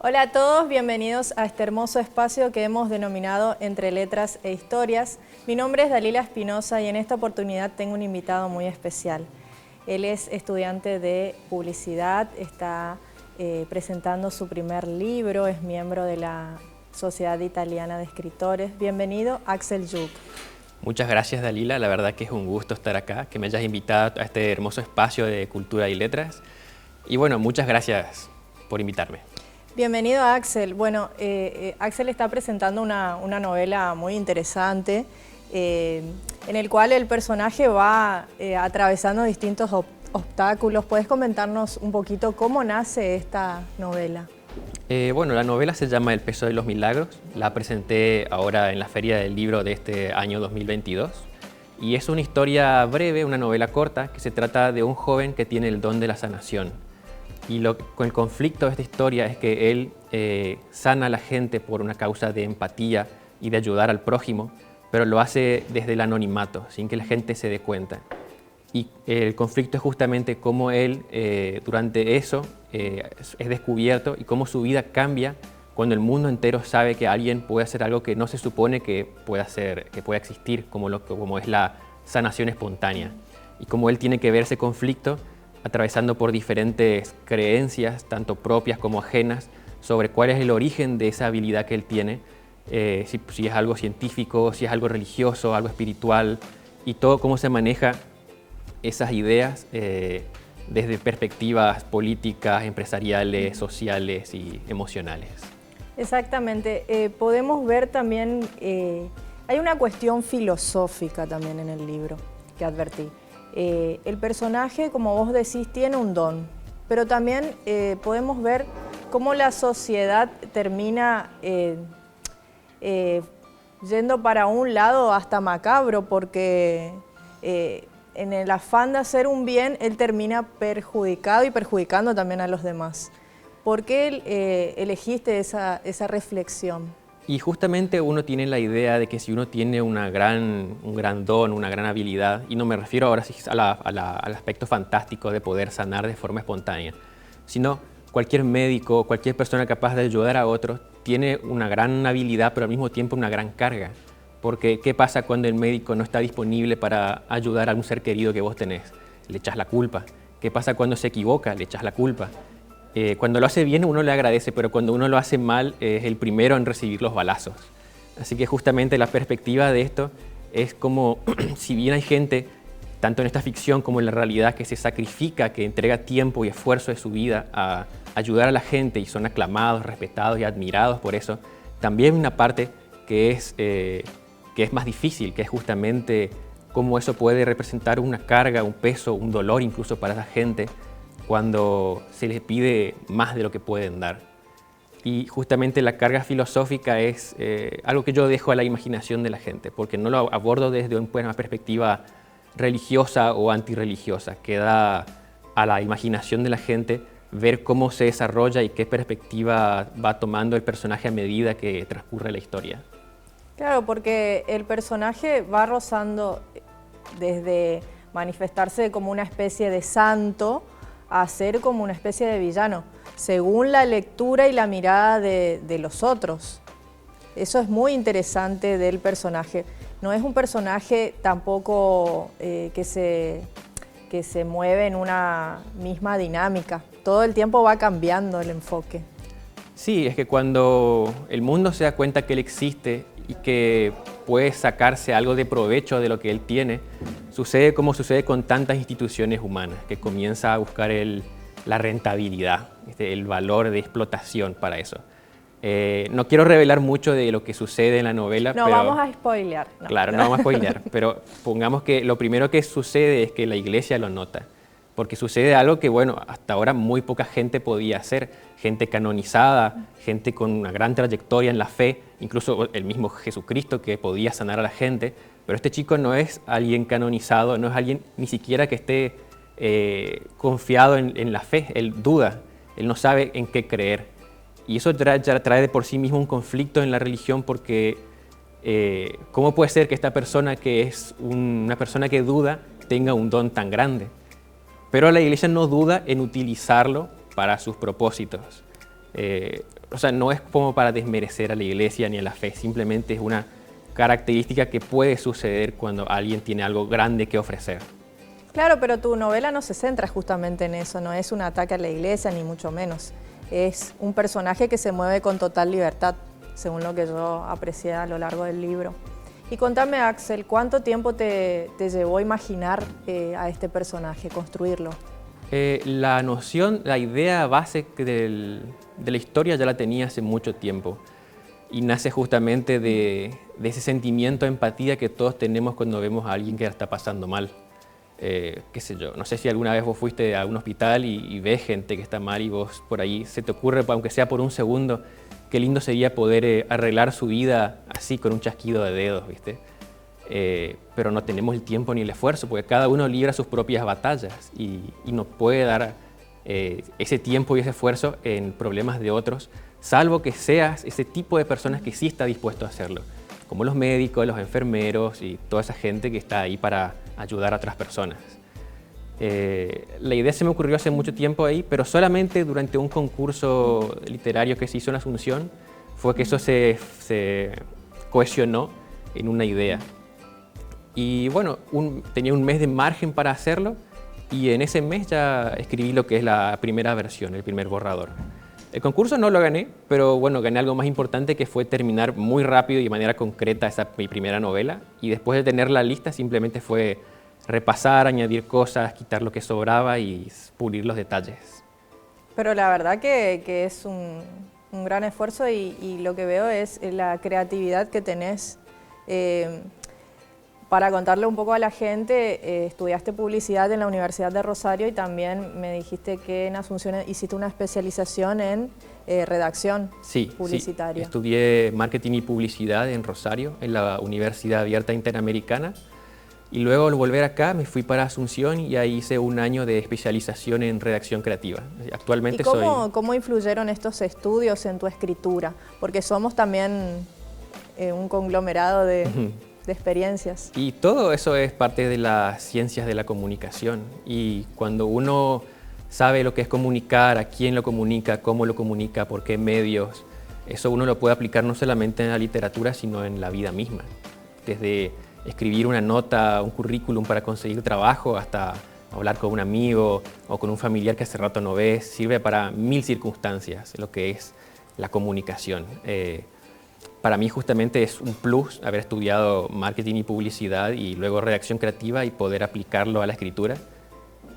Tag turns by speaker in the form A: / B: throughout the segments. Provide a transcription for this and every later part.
A: Hola a todos, bienvenidos a este hermoso espacio que hemos denominado Entre Letras e Historias. Mi nombre es Dalila Espinosa y en esta oportunidad tengo un invitado muy especial. Él es estudiante de publicidad, está presentando su primer libro, es miembro de la Sociedad Italiana de Escritores. Bienvenido, Axel Yuc.
B: Muchas gracias, Dalila. La verdad que es un gusto estar acá, que me hayas invitado a este hermoso espacio de cultura y letras. Y bueno, muchas gracias por invitarme.
A: Bienvenido, Axel. Bueno, Axel está presentando una novela muy interesante en el cual el personaje va atravesando distintos obstáculos. ¿Puedes comentarnos un poquito cómo nace esta novela?
B: Bueno, la novela se llama El peso de los milagros. La presenté ahora en la Feria del Libro de este año 2022. Y es una historia breve, una novela corta, que se trata de un joven que tiene el don de la sanación. Y con el conflicto de esta historia es que él sana a la gente por una causa de empatía y de ayudar al prójimo, pero lo hace desde el anonimato, sin que la gente se dé cuenta. Y el conflicto es justamente cómo él, durante eso, es descubierto y cómo su vida cambia cuando el mundo entero sabe que alguien puede hacer algo que no se supone que pueda hacer, que pueda existir, como es la sanación espontánea. Y cómo él tiene que ver ese conflicto atravesando por diferentes creencias, tanto propias como ajenas, sobre cuál es el origen de esa habilidad que él tiene, si es algo científico, si es algo religioso, algo espiritual, y todo cómo se maneja esas ideas desde perspectivas políticas, empresariales, sociales y emocionales.
A: Exactamente. Podemos ver también, hay una cuestión filosófica también en el libro que advertí. El personaje, como vos decís, tiene un don, pero también podemos ver cómo la sociedad termina yendo para un lado hasta macabro, porque en el afán de hacer un bien, él termina perjudicado y perjudicando también a los demás. ¿Por qué elegiste esa reflexión?
B: Y justamente uno tiene la idea de que si uno tiene un gran don, una gran habilidad, y no me refiero ahora al aspecto fantástico de poder sanar de forma espontánea, sino cualquier médico, cualquier persona capaz de ayudar a otros, tiene una gran habilidad, pero al mismo tiempo una gran carga. Porque, ¿qué pasa cuando el médico no está disponible para ayudar a un ser querido que vos tenés? Le echas la culpa. ¿Qué pasa cuando se equivoca? Le echas la culpa. Cuando lo hace bien uno le agradece, pero cuando uno lo hace mal es el primero en recibir los balazos. Así que justamente la perspectiva de esto es como, si bien hay gente, tanto en esta ficción como en la realidad, que se sacrifica, que entrega tiempo y esfuerzo de su vida a ayudar a la gente y son aclamados, respetados y admirados por eso, también hay una parte que es más difícil, que es justamente cómo eso puede representar una carga, un peso, un dolor incluso para esa gente, cuando se les pide más de lo que pueden dar. Y justamente la carga filosófica es algo que yo dejo a la imaginación de la gente, porque no lo abordo desde una perspectiva religiosa o antirreligiosa. Queda a la imaginación de la gente ver cómo se desarrolla y qué perspectiva va tomando el personaje a medida que transcurre la historia.
A: Claro, porque el personaje va rozando desde manifestarse como una especie de santo a ser como una especie de villano, según la lectura y la mirada de los otros. Eso es muy interesante del personaje. No es un personaje tampoco que se mueve en una misma dinámica. Todo el tiempo va cambiando el enfoque.
B: Sí, es que cuando el mundo se da cuenta que él existe y que puede sacarse algo de provecho de lo que él tiene, sucede como sucede con tantas instituciones humanas, que comienza a buscar la rentabilidad, el valor de explotación para eso. No quiero revelar mucho de lo que sucede en la novela.
A: No,
B: pero,
A: vamos a spoilear. No.
B: Claro, no vamos a spoilear, pero pongamos que lo primero que sucede es que la iglesia lo nota, porque sucede algo que, bueno, hasta ahora muy poca gente podía hacer, gente canonizada, gente con una gran trayectoria en la fe, incluso el mismo Jesucristo que podía sanar a la gente, pero este chico no es alguien canonizado, no es alguien ni siquiera que esté confiado en la fe, él duda, él no sabe en qué creer. Y eso ya trae de por sí mismo un conflicto en la religión, porque ¿cómo puede ser que esta persona, que es una persona que duda, tenga un don tan grande? Pero la iglesia no duda en utilizarlo para sus propósitos. O sea, no es como para desmerecer a la iglesia ni a la fe, simplemente es una característica que puede suceder cuando alguien tiene algo grande que ofrecer.
A: Claro, pero tu novela no se centra justamente en eso, no es un ataque a la iglesia, ni mucho menos. Es un personaje que se mueve con total libertad, según lo que yo aprecié a lo largo del libro. Y contame, Axel, ¿cuánto tiempo te llevó a imaginar a este personaje, construirlo?
B: La noción, la idea base de la historia ya la tenía hace mucho tiempo y nace justamente de ese sentimiento de empatía que todos tenemos cuando vemos a alguien que la está pasando mal. Qué sé yo, no sé si alguna vez vos fuiste a un hospital y ves gente que está mal y vos por ahí se te ocurre, aunque sea por un segundo, qué lindo sería poder arreglar su vida así con un chasquido de dedos, ¿viste? Pero no tenemos el tiempo ni el esfuerzo, porque cada uno libra sus propias batallas y no puede dar ese tiempo y ese esfuerzo en problemas de otros, salvo que seas ese tipo de personas que sí está dispuesto a hacerlo, como los médicos, los enfermeros y toda esa gente que está ahí para ayudar a otras personas. La idea se me ocurrió hace mucho tiempo ahí, pero solamente durante un concurso literario que se hizo en Asunción fue que eso se cohesionó en una idea. Y bueno, tenía un mes de margen para hacerlo y en ese mes ya escribí lo que es la primera versión, el primer borrador. El concurso no lo gané, pero bueno, gané algo más importante que fue terminar muy rápido y de manera concreta mi primera novela. Y después de tenerla lista simplemente fue repasar, añadir cosas, quitar lo que sobraba y pulir los detalles.
A: Pero la verdad que es un gran esfuerzo y lo que veo es la creatividad que tenés. Para contarle un poco a la gente, estudiaste publicidad en la Universidad de Rosario y también me dijiste que en Asunción hiciste una especialización en redacción publicitaria.
B: Sí, estudié marketing y publicidad en Rosario, en la Universidad Abierta Interamericana. Y luego al volver acá me fui para Asunción y ahí hice un año de especialización en redacción creativa. Actualmente
A: ¿Cómo influyeron estos estudios en tu escritura? Porque somos también un conglomerado de experiencias.
B: Y todo eso es parte de las ciencias de la comunicación. Y cuando uno sabe lo que es comunicar, a quién lo comunica, cómo lo comunica, por qué medios, eso uno lo puede aplicar no solamente en la literatura, sino en la vida misma. Desde escribir una nota, un currículum para conseguir trabajo, hasta hablar con un amigo o con un familiar que hace rato no ves, sirve para mil circunstancias lo que es la comunicación. Para mí justamente es un plus haber estudiado marketing y publicidad y luego redacción creativa y poder aplicarlo a la escritura,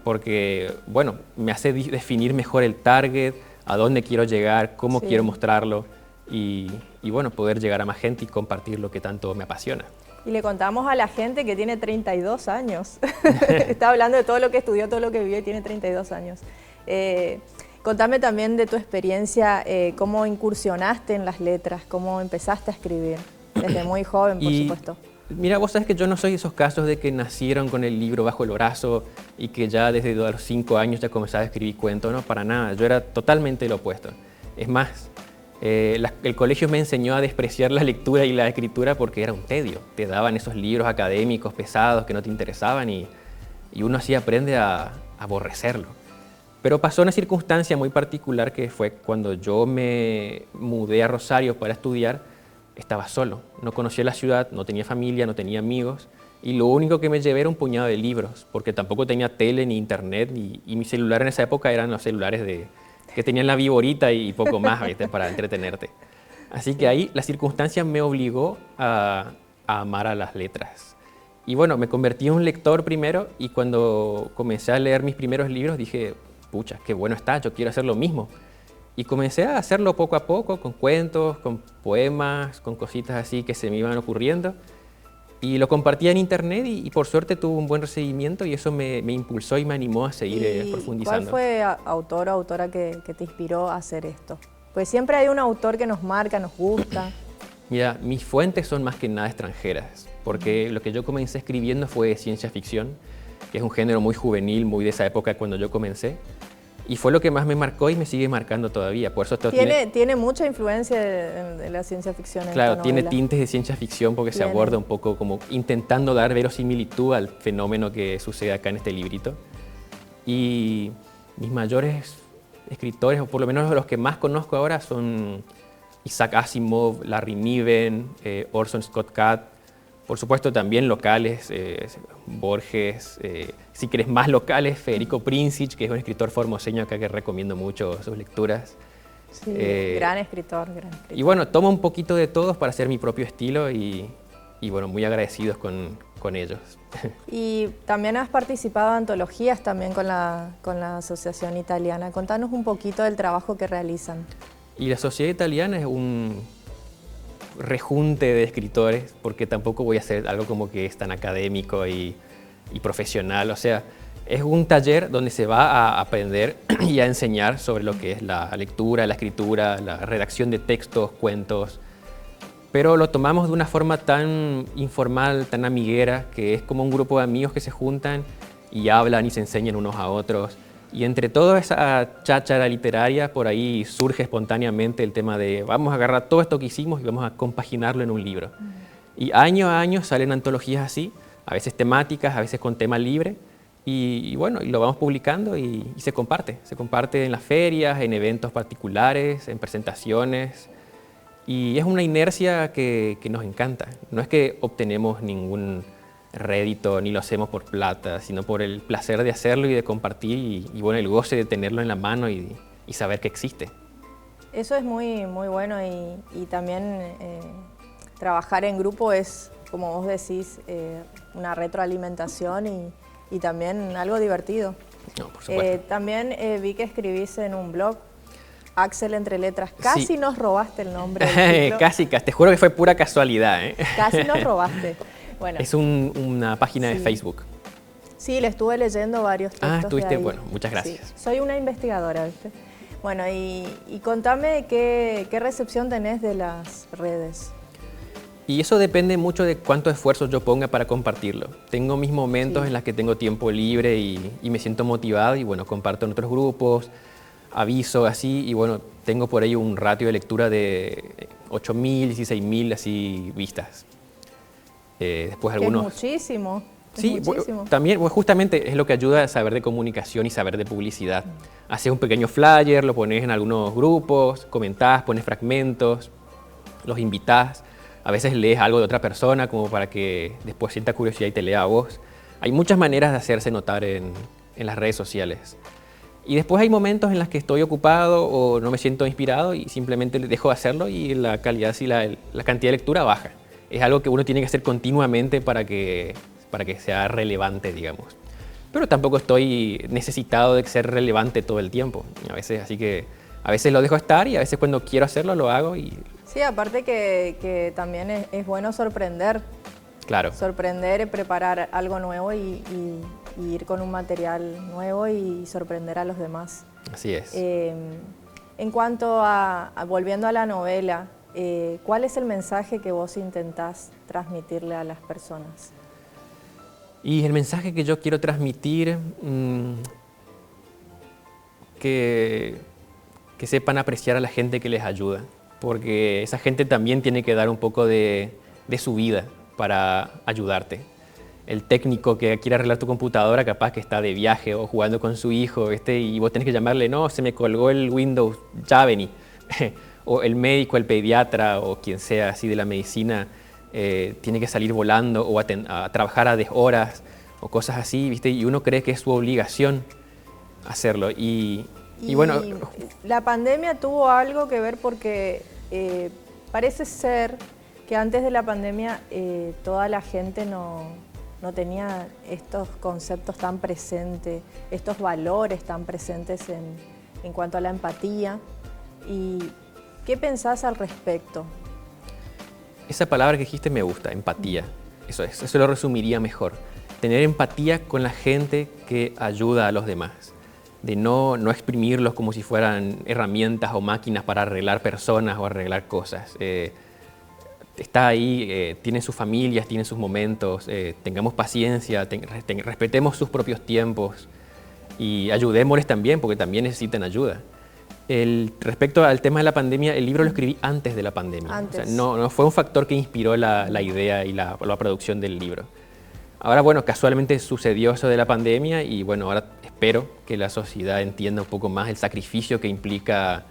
B: porque bueno, me hace definir mejor el target, a dónde quiero llegar, cómo quiero mostrarlo y bueno, poder llegar a más gente y compartir lo que tanto me apasiona.
A: Y le contamos a la gente que tiene 32 años. Está hablando de todo lo que estudió, todo lo que vivió y tiene 32 años. Contame también de tu experiencia, cómo incursionaste en las letras, cómo empezaste a escribir, desde muy joven, por supuesto.
B: Mira, vos sabes que yo no soy de esos casos de que nacieron con el libro bajo el brazo y que ya desde los 5 años ya comenzaba a escribir cuentos, no, para nada, yo era totalmente lo opuesto. Es más, el colegio me enseñó a despreciar la lectura y la escritura porque era un tedio. Te daban esos libros académicos pesados que no te interesaban y uno así aprende a aborrecerlo. Pero pasó una circunstancia muy particular que fue cuando yo me mudé a Rosario para estudiar, estaba solo, no conocía la ciudad, no tenía familia, no tenía amigos y lo único que me llevé era un puñado de libros porque tampoco tenía tele ni internet y mi celular en esa época eran los celulares que tenían la viborita y poco más, ¿viste? Para entretenerte. Así que ahí la circunstancia me obligó a amar a las letras. Y bueno, me convertí en un lector primero y cuando comencé a leer mis primeros libros dije, pucha, qué bueno está, yo quiero hacer lo mismo. Y comencé a hacerlo poco a poco, con cuentos, con poemas, con cositas así que se me iban ocurriendo. Y lo compartía en internet y por suerte tuvo un buen recibimiento y eso me impulsó y me animó a seguir profundizando.
A: ¿Cuál fue autor o autora que te inspiró a hacer esto? Pues siempre hay un autor que nos marca, nos gusta.
B: Mira, mis fuentes son más que nada extranjeras, porque lo que yo comencé escribiendo fue ciencia ficción, que es un género muy juvenil, muy de esa época cuando yo comencé. Y fue lo que más me marcó y me sigue marcando todavía. Por eso
A: tiene mucha influencia de la ciencia ficción en
B: Claro,
A: esta
B: tiene
A: novela.
B: tintes de ciencia ficción porque se aborda un poco como intentando dar verosimilitud al fenómeno que sucede acá en este librito. Y mis mayores escritores, o por lo menos los que más conozco ahora, son Isaac Asimov, Larry Niven, Orson Scott Card. Por supuesto también locales, Borges, si querés más locales, Federico Princic, que es un escritor formoseño acá que recomiendo mucho sus lecturas.
A: Sí, gran escritor, gran escritor.
B: Y bueno, tomo un poquito de todos para hacer mi propio estilo y bueno, muy agradecidos con ellos.
A: Y también has participado en antologías también con la Asociación Italiana. Contanos un poquito del trabajo que realizan.
B: Y la Sociedad Italiana es un rejunte de escritores, porque tampoco voy a hacer algo como que es tan académico y profesional. O sea, es un taller donde se va a aprender y a enseñar sobre lo que es la lectura, la escritura, la redacción de textos, cuentos, pero lo tomamos de una forma tan informal, tan amiguera, que es como un grupo de amigos que se juntan y hablan y se enseñan unos a otros. Y entre toda esa cháchara literaria, por ahí surge espontáneamente el tema de vamos a agarrar todo esto que hicimos y vamos a compaginarlo en un libro. Y año a año salen antologías así, a veces temáticas, a veces con tema libre, y bueno, y lo vamos publicando y se comparte en las ferias, en eventos particulares, en presentaciones, y es una inercia que nos encanta. No es que obtenemos ningún rédito ni lo hacemos por plata, sino por el placer de hacerlo y de compartir y bueno, el goce de tenerlo en la mano y saber que existe.
A: Eso es muy, muy bueno y también trabajar en grupo es, como vos decís, una retroalimentación y también algo divertido.
B: No, por supuesto.
A: También vi que escribís en un blog, Axel entre letras. Casi
B: sí.
A: Nos robaste el nombre del
B: Casi, te juro que fue pura casualidad.
A: Casi nos robaste. Bueno,
B: es una página de Facebook.
A: Sí, le estuve leyendo varios textos.
B: Estuviste, bueno, muchas gracias.
A: Sí, soy una investigadora, ¿viste? Bueno, y contame qué recepción tenés de las redes.
B: Y eso depende mucho de cuánto esfuerzo yo ponga para compartirlo. Tengo mis momentos en los que tengo tiempo libre y me siento motivado y bueno, comparto en otros grupos, aviso así y bueno, tengo por ahí un ratio de lectura de 8.000, 16.000 así vistas. Después algunos...
A: Es muchísimo.
B: Sí, también justamente es lo que ayuda a saber de comunicación y saber de publicidad. Haces un pequeño flyer, lo pones en algunos grupos, comentás, pones fragmentos, los invitás. A veces lees algo de otra persona como para que después sienta curiosidad y te lea a vos. Hay muchas maneras de hacerse notar en las redes sociales. Y después hay momentos en los que estoy ocupado o no me siento inspirado y simplemente dejo de hacerlo y la calidad y la cantidad de lectura baja. Es algo que uno tiene que hacer continuamente para que sea relevante, digamos. Pero tampoco estoy necesitado de ser relevante todo el tiempo. Así que a veces lo dejo estar y a veces cuando quiero hacerlo lo hago.
A: Sí, aparte que también es bueno sorprender.
B: Claro.
A: Sorprender, preparar algo nuevo y ir con un material nuevo y sorprender a los demás.
B: Así es.
A: En cuanto volviendo a la novela, ¿cuál es el mensaje que vos intentás transmitirle a las personas?
B: Y el mensaje que yo quiero transmitir, que sepan apreciar a la gente que les ayuda, porque esa gente también tiene que dar un poco de su vida para ayudarte. El técnico que quiere arreglar tu computadora capaz que está de viaje o jugando con su hijo, y vos tenés que llamarle, no, se me colgó el Windows, ya vení. O el médico, el pediatra o quien sea así de la medicina, tiene que salir volando o a trabajar a deshoras o cosas así, ¿viste? Y uno cree que es su obligación hacerlo. Y bueno...
A: La pandemia tuvo algo que ver porque parece ser que antes de la pandemia toda la gente no tenía estos conceptos tan presentes, estos valores tan presentes en cuanto a la empatía. ¿Y qué pensás al respecto?
B: Esa palabra que dijiste me gusta, empatía. Eso lo resumiría mejor. Tener empatía con la gente que ayuda a los demás. De no exprimirlos como si fueran herramientas o máquinas para arreglar personas o arreglar cosas. Está ahí, tiene sus familias, tiene sus momentos, tengamos paciencia, respetemos sus propios tiempos y ayudémosles también porque también necesitan ayuda. Respecto al tema de la pandemia, el libro lo escribí antes de la pandemia.
A: Antes.
B: O sea, no fue un factor que inspiró la idea y la producción del libro. Ahora, bueno, casualmente sucedió eso de la pandemia y bueno, ahora espero que la sociedad entienda un poco más el sacrificio que implica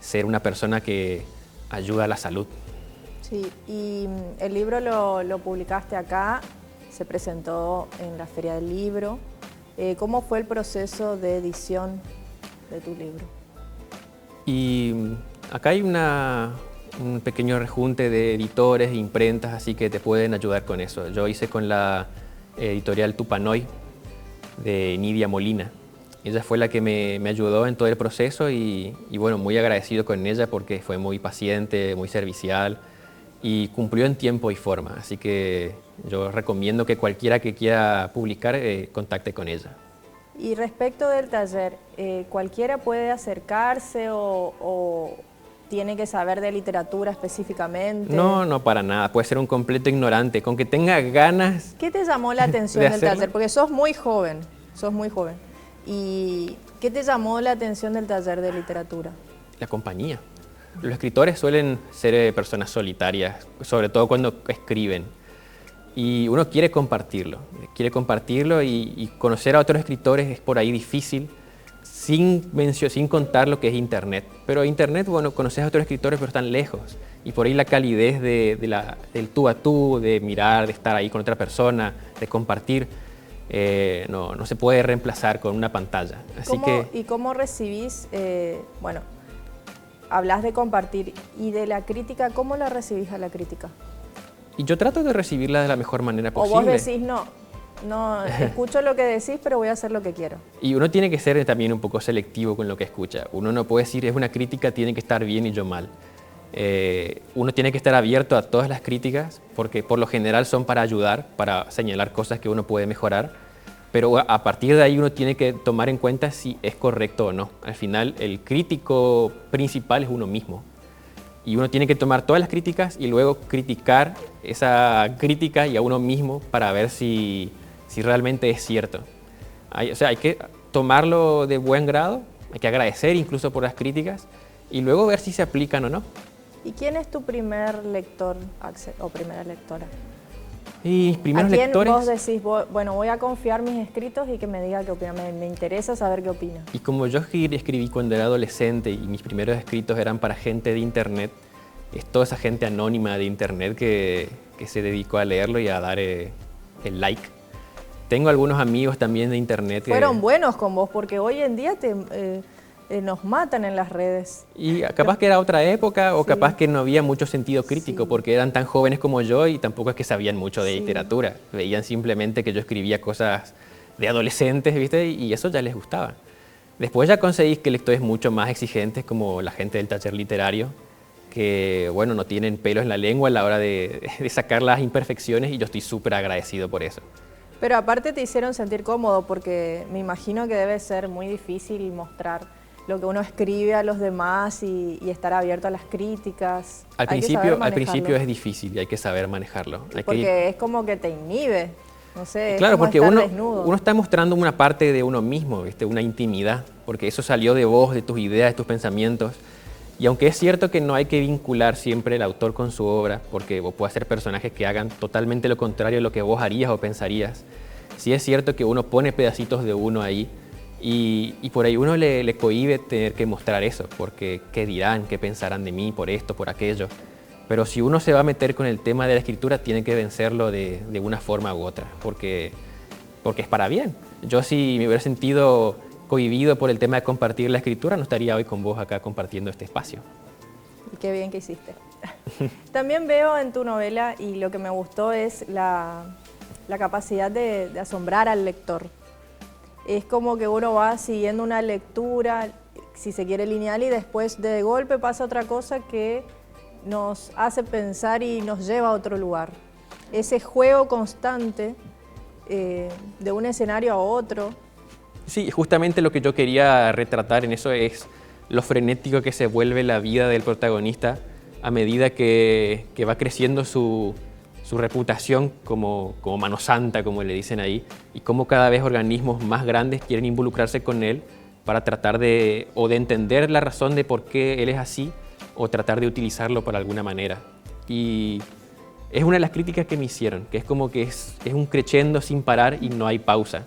B: ser una persona que ayuda a la salud.
A: Sí, y el libro lo publicaste acá, se presentó en la Feria del Libro. ¿Cómo fue el proceso de edición de tu libro?
B: Y acá hay un pequeño rejunte de editores e imprentas, así que te pueden ayudar con eso. Yo hice con la editorial Tupanoy de Nidia Molina. Ella fue la que me ayudó en todo el proceso y bueno, muy agradecido con ella porque fue muy paciente, muy servicial y cumplió en tiempo y forma. Así que yo recomiendo que cualquiera que quiera publicar contacte con ella.
A: Y respecto del taller, ¿cualquiera puede acercarse o tiene que saber de literatura específicamente?
B: No, no para nada, puede ser un completo ignorante, con que tenga ganas.
A: ¿Qué te llamó la atención del taller? Porque sos muy joven. ¿Y qué te llamó la atención del taller de literatura?
B: La compañía. Los escritores suelen ser personas solitarias, sobre todo cuando escriben. Y uno quiere compartirlo y conocer a otros escritores es por ahí difícil, sin contar lo que es Internet. Pero Internet, bueno, conoces a otros escritores pero están lejos. Y por ahí la calidez del tú a tú, de mirar, de estar ahí con otra persona, de compartir, no se puede reemplazar con una pantalla.
A: ¿Y cómo recibís, bueno, hablas de compartir y de la crítica, ¿cómo la recibís a la crítica?
B: Y yo trato de recibirla de la mejor manera posible.
A: O vos decís, no, escucho lo que decís, pero voy a hacer lo que quiero.
B: Y uno tiene que ser también un poco selectivo con lo que escucha. Uno no puede decir, es una crítica, tiene que estar bien y yo mal. Uno tiene que estar abierto a todas las críticas, porque por lo general son para ayudar, para señalar cosas que uno puede mejorar. Pero a partir de ahí uno tiene que tomar en cuenta si es correcto o no. Al final, el crítico principal es uno mismo. Y uno tiene que tomar todas las críticas y luego criticar esa crítica y a uno mismo para ver si realmente es cierto. Hay que tomarlo de buen grado, hay que agradecer incluso por las críticas y luego ver si se aplican o no.
A: ¿Y quién es tu primer lector, Axel, o primera lectora?
B: Y mis primeros
A: ¿A quién
B: lectores,
A: vos decís, bueno, voy a confiar mis escritos y que me diga qué opina? Me interesa saber qué opina.
B: y como yo escribí cuando era adolescente y mis primeros escritos eran para gente de Internet, es toda esa gente anónima de Internet que se dedicó a leerlo y a dar el like. Tengo algunos amigos también de Internet
A: Fueron buenos con vos, porque hoy en día nos matan en las redes.
B: Y capaz que era otra época o
A: Sí.
B: capaz que no había mucho sentido crítico
A: Sí.
B: porque eran tan jóvenes como yo y tampoco es que sabían mucho de
A: Sí.
B: literatura. Veían simplemente que yo escribía cosas de adolescentes, ¿viste? Y eso ya les gustaba. Después ya conseguí que lectores mucho más exigentes como la gente del taller literario que, bueno, no tienen pelos en la lengua a la hora de sacar las imperfecciones y yo estoy súper agradecido por eso.
A: Pero aparte te hicieron sentir cómodo, porque me imagino que debe ser muy difícil mostrar lo que uno escribe a los demás y estar abierto a las críticas.
B: Al
A: Hay que saber
B: principio
A: manejarlo.
B: es difícil y hay que saber manejarlo.
A: Porque es como que te inhibe, no sé,
B: Claro,
A: es como
B: porque
A: estar
B: uno
A: desnudo.
B: está mostrando una parte de uno mismo, ¿viste? Una intimidad, porque eso salió de vos, de tus ideas, de tus pensamientos. Y aunque es cierto que no hay que vincular siempre el autor con su obra, porque vos puedes hacer personajes que hagan totalmente lo contrario de lo que vos harías o pensarías, sí es cierto que uno pone pedacitos de uno ahí y por ahí uno le cohíbe tener que mostrar eso, porque qué dirán, qué pensarán de mí por esto, por aquello. Pero si uno se va a meter con el tema de la escritura, tiene que vencerlo de una forma u otra, porque es para bien. Yo si me hubiera sentido cohibido por el tema de compartir la escritura, no estaría hoy con vos acá compartiendo este espacio.
A: Y qué bien que hiciste. También veo en tu novela, y lo que me gustó es la capacidad de asombrar al lector. Es como que uno va siguiendo una lectura, si se quiere lineal, y después de golpe pasa otra cosa que nos hace pensar y nos lleva a otro lugar. Ese juego constante de un escenario a otro.
B: Sí, justamente lo que yo quería retratar en eso es lo frenético que se vuelve la vida del protagonista a medida que va creciendo su reputación como mano santa, como le dicen ahí, y cómo cada vez organismos más grandes quieren involucrarse con él para tratar de entender la razón de por qué él es así o tratar de utilizarlo por alguna manera. Y es una de las críticas que me hicieron, que es como que es un crescendo sin parar y no hay pausa.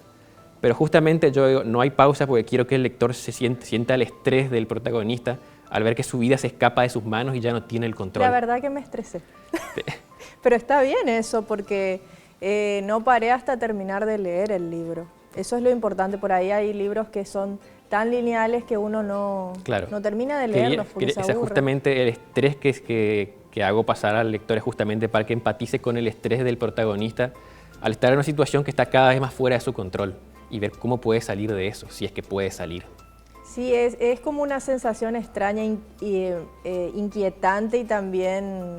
B: Pero justamente yo digo, no hay pausa porque quiero que el lector sienta el estrés del protagonista al ver que su vida se escapa de sus manos y ya no tiene el control.
A: La verdad que me estresé. Pero está bien eso, porque no paré hasta terminar de leer el libro. Eso es lo importante. Por ahí hay libros que son tan lineales que uno no termina de leerlos porque se aburre.
B: Justamente el estrés que hago pasar al lector es justamente para que empatice con el estrés del protagonista al estar en una situación que está cada vez más fuera de su control y ver cómo puede salir de eso, si es que puede salir.
A: Sí, es como una sensación extraña inquietante y también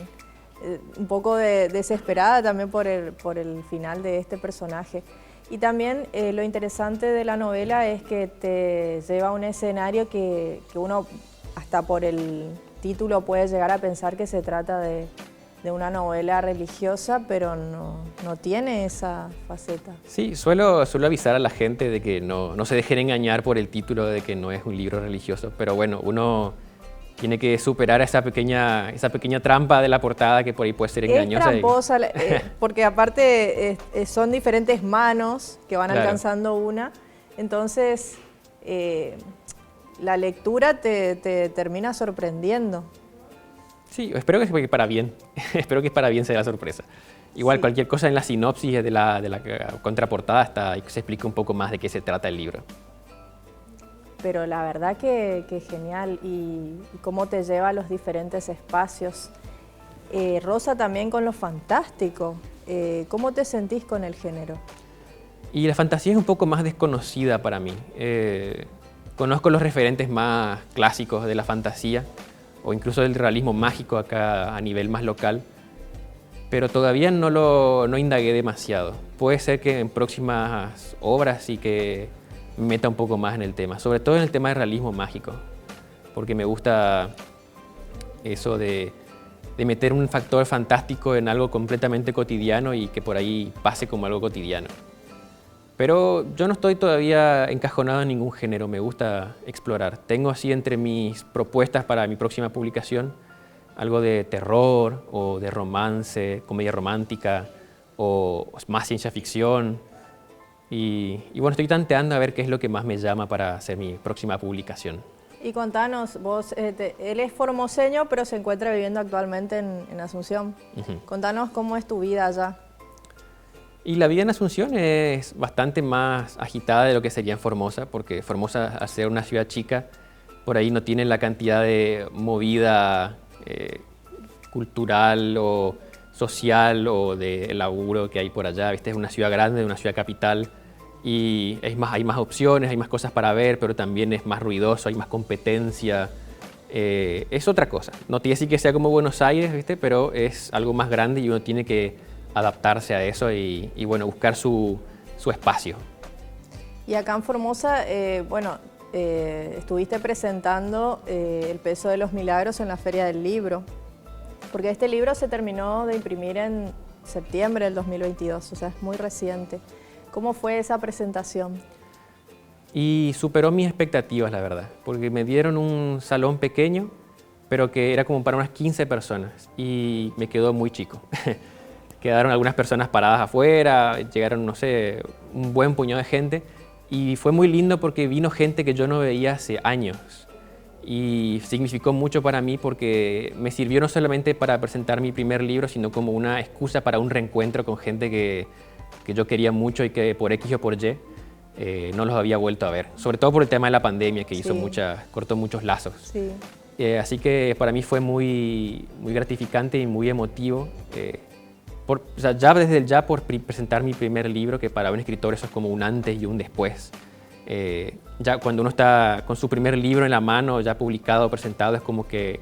A: un poco desesperada también por el final de este personaje. Y también lo interesante de la novela es que te lleva a un escenario que uno, hasta por el título, puede llegar a pensar que se trata de una novela religiosa, pero no tiene esa faceta.
B: Sí, suelo avisar a la gente de que no se dejen engañar por el título de que no es un libro religioso, pero bueno, uno tiene que superar esa pequeña trampa de la portada que por ahí puede ser engañosa.
A: Es tramposa, porque aparte son diferentes manos que van alcanzando una, entonces la lectura te termina sorprendiendo.
B: Sí, espero que para bien, espero que para bien sea la sorpresa. Igual cualquier cosa en la sinopsis de la contraportada se explica un poco más de qué se trata el libro.
A: Pero la verdad que genial y cómo te lleva a los diferentes espacios. Rosa también con lo fantástico. ¿Cómo te sentís con el género?
B: Y la fantasía es un poco más desconocida para mí. Conozco los referentes más clásicos de la fantasía o incluso del realismo mágico acá a nivel más local, pero todavía no indagué demasiado. Puede ser que en próximas obras sí que me meta un poco más en el tema, sobre todo en el tema de realismo mágico, porque me gusta eso de meter un factor fantástico en algo completamente cotidiano y que por ahí pase como algo cotidiano. Pero yo no estoy todavía encajonado en ningún género, me gusta explorar. Tengo así entre mis propuestas para mi próxima publicación algo de terror o de romance, comedia romántica o más ciencia ficción. Y bueno, estoy tanteando a ver qué es lo que más me llama para hacer mi próxima publicación.
A: Y contanos, vos, él es formoseño, pero se encuentra viviendo actualmente en Asunción. Contanos cómo es tu vida allá.
B: Y la vida en Asunción es bastante más agitada de lo que sería en Formosa, porque Formosa, al ser una ciudad chica, por ahí no tiene la cantidad de movida cultural o social o de laburo que hay por allá. ¿Viste? Es una ciudad grande, una ciudad capital, y hay más opciones, hay más cosas para ver, pero también es más ruidoso, hay más competencia. Es otra cosa. No tiene que decir que sea como Buenos Aires, ¿viste? Pero es algo más grande y uno tiene que adaptarse a eso y bueno, buscar su espacio.
A: Y acá en Formosa, estuviste presentando El peso de los milagros en la Feria del Libro, porque este libro se terminó de imprimir en septiembre del 2022, o sea, es muy reciente. ¿Cómo fue esa presentación?
B: Y superó mis expectativas, la verdad, porque me dieron un salón pequeño, pero que era como para unas 15 personas y me quedó muy chico. Quedaron algunas personas paradas afuera, llegaron, no sé, un buen puñado de gente y fue muy lindo porque vino gente que yo no veía hace años y significó mucho para mí porque me sirvió no solamente para presentar mi primer libro, sino como una excusa para un reencuentro con gente que yo quería mucho y que por X o por Y no los había vuelto a ver, sobre todo por el tema de la pandemia que cortó muchos lazos.
A: Sí.
B: Así que para mí fue muy gratificante y muy emotivo. Ya por presentar mi primer libro, que para un escritor eso es como un antes y un después. Ya cuando uno está con su primer libro en la mano, ya publicado, presentado, es como que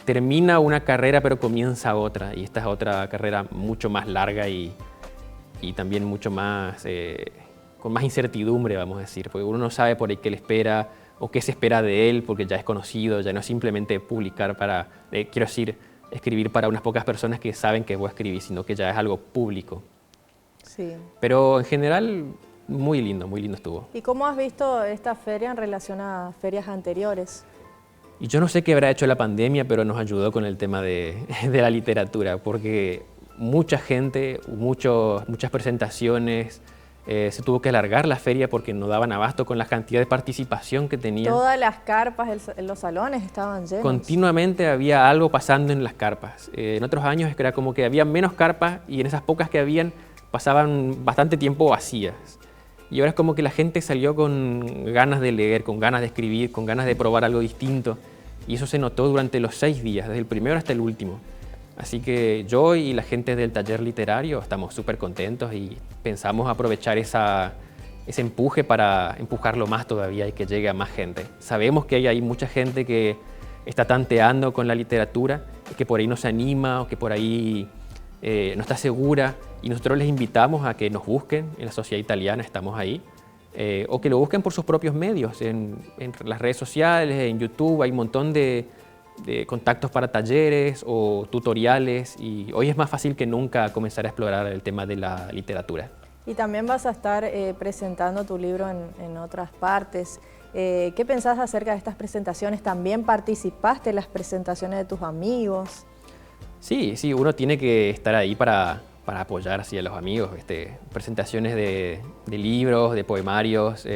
B: termina una carrera pero comienza otra. Y esta es otra carrera mucho más larga y también mucho más, con más incertidumbre, vamos a decir. Porque uno no sabe por ahí qué le espera o qué se espera de él, porque ya es conocido, ya no es simplemente publicar escribir para unas pocas personas que saben que voy a escribir, sino que ya es algo público.
A: Sí.
B: Pero en general, muy lindo estuvo.
A: ¿Y cómo has visto esta feria en relación a ferias anteriores?
B: Y yo no sé qué habrá hecho la pandemia, pero nos ayudó con el tema de la literatura, porque mucha gente, muchas presentaciones. Se tuvo que alargar la feria porque no daban abasto con la cantidad de participación que tenían.
A: Todas las carpas en los salones estaban llenas.
B: Continuamente había algo pasando en las carpas. En otros años era como que había menos carpas y en esas pocas que habían pasaban bastante tiempo vacías. Y ahora es como que la gente salió con ganas de leer, con ganas de escribir, con ganas de probar algo distinto. Y eso se notó durante los 6 días, desde el primero hasta el último. Así que yo y la gente del taller literario estamos súper contentos y pensamos aprovechar ese empuje para empujarlo más todavía y que llegue a más gente. Sabemos que hay mucha gente que está tanteando con la literatura, que por ahí no se anima o que por ahí no está segura, y nosotros les invitamos a que nos busquen en la Sociedad Italiana, estamos ahí, o que lo busquen por sus propios medios, en las redes sociales, en YouTube, hay un montón de contactos para talleres o tutoriales, y hoy es más fácil que nunca comenzar a explorar el tema de la literatura.
A: Y también vas a estar presentando tu libro en otras partes. ¿Qué pensás acerca de estas presentaciones? ¿También participaste en las presentaciones de tus amigos? Sí, uno tiene que estar ahí para apoyar así a los amigos. Presentaciones de libros, de poemarios.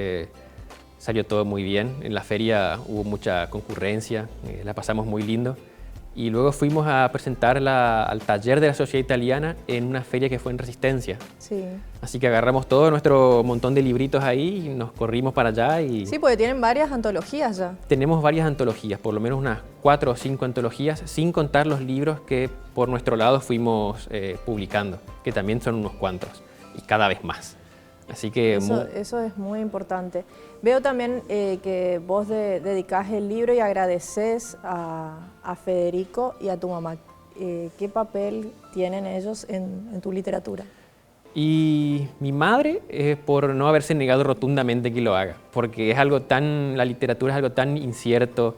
A: Salió todo muy bien. En la feria hubo mucha concurrencia, la pasamos muy lindo. Y luego fuimos a presentarla al taller de la Sociedad Italiana en una feria que fue en Resistencia. Sí. Así que agarramos todo nuestro montón de libritos ahí y nos corrimos para allá. Sí, porque tienen varias antologías ya.
B: Tenemos varias antologías, por lo menos unas 4 o 5 antologías, sin contar los libros que por nuestro lado fuimos publicando, que también son unos cuantos y cada vez más. Así que
A: eso es muy importante. Veo también que vos dedicás el libro y agradeces a Federico y a tu mamá. ¿Qué papel tienen ellos en tu literatura?
B: Y mi madre, por no haberse negado rotundamente que lo haga, porque la literatura es algo tan incierto,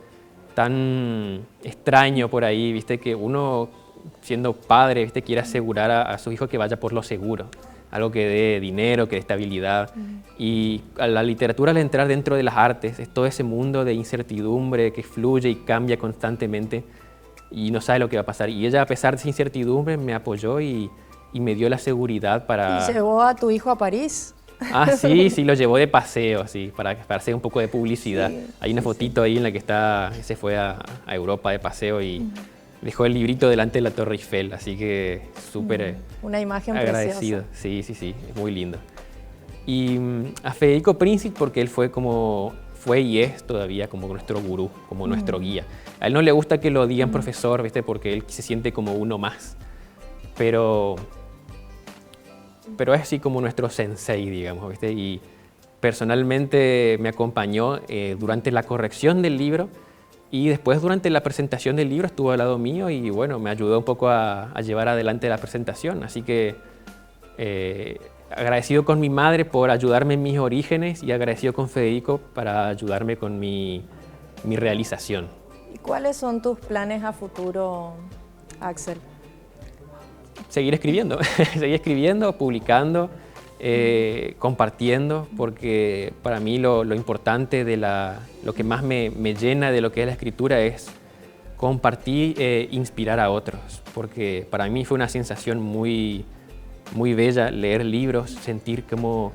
B: tan extraño por ahí, ¿viste? Que uno, siendo padre, ¿viste? Quiere asegurar a su hijo que vaya por lo seguro. Algo que dé dinero, que dé estabilidad. Y a la literatura, al entrar dentro de las artes, es todo ese mundo de incertidumbre que fluye y cambia constantemente y no sabe lo que va a pasar. Y ella, a pesar de esa incertidumbre, me apoyó y me dio la seguridad para...
A: ¿Y llevó a tu hijo a París?
B: Sí, lo llevó de paseo, sí, para hacer un poco de publicidad. Sí, hay una fotito ahí en la que se fue a Europa de paseo y... Dejó el librito delante de la Torre Eiffel, así que súper
A: una imagen
B: agradecido.
A: Preciosa.
B: Sí, es muy lindo. Y a Federico Princip, porque él fue y es todavía como nuestro gurú, como nuestro guía. A él no le gusta que lo digan profesor, ¿viste? Porque él se siente como uno más. Pero es así como nuestro sensei, digamos, ¿viste? Y personalmente me acompañó durante la corrección del libro. Y después, durante la presentación del libro, estuvo al lado mío y bueno, me ayudó un poco a llevar adelante la presentación. Así que agradecido con mi madre por ayudarme en mis orígenes y agradecido con Federico para ayudarme con mi realización.
A: ¿Y cuáles son tus planes a futuro, Axel?
B: Seguir escribiendo, publicando, compartiendo, porque para mí lo importante lo que más me llena de lo que es la escritura es compartir e inspirar a otros, porque para mí fue una sensación muy, muy bella leer libros, sentir como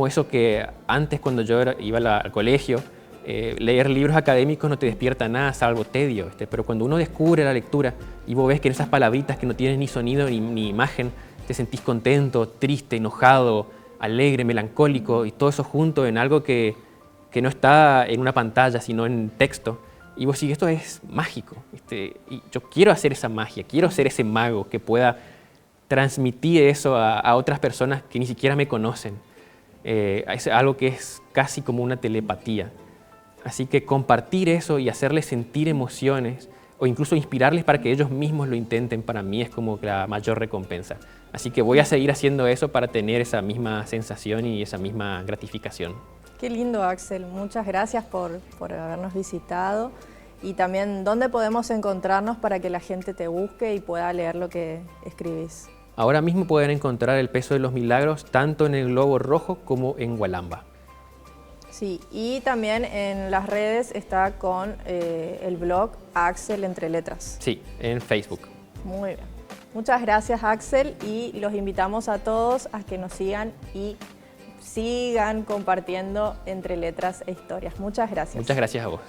B: eso que antes cuando yo iba al colegio, leer libros académicos no te despierta nada salvo tedio, pero cuando uno descubre la lectura y vos ves que en esas palabritas que no tienen ni sonido ni imagen, te sentís contento, triste, enojado, alegre, melancólico y todo eso junto en algo que no está en una pantalla sino en texto. Y vos decís, esto es mágico, y yo quiero hacer esa magia, quiero ser ese mago que pueda transmitir eso a otras personas que ni siquiera me conocen. Es algo que es casi como una telepatía. Así que compartir eso y hacerles sentir emociones o incluso inspirarles para que ellos mismos lo intenten, para mí es como la mayor recompensa. Así que voy a seguir haciendo eso para tener esa misma sensación y esa misma gratificación.
A: Qué lindo, Axel. Muchas gracias por habernos visitado. Y también, ¿dónde podemos encontrarnos para que la gente te busque y pueda leer lo que escribís?
B: Ahora mismo pueden encontrar El peso de los milagros tanto en el Globo Rojo como en Gualamba.
A: Sí, y también en las redes está con el blog Axel Entre Letras.
B: Sí, en Facebook.
A: Muy bien. Muchas gracias, Axel, y los invitamos a todos a que nos sigan y sigan compartiendo Entre Letras e Historias. Muchas gracias.
B: Muchas gracias a vos.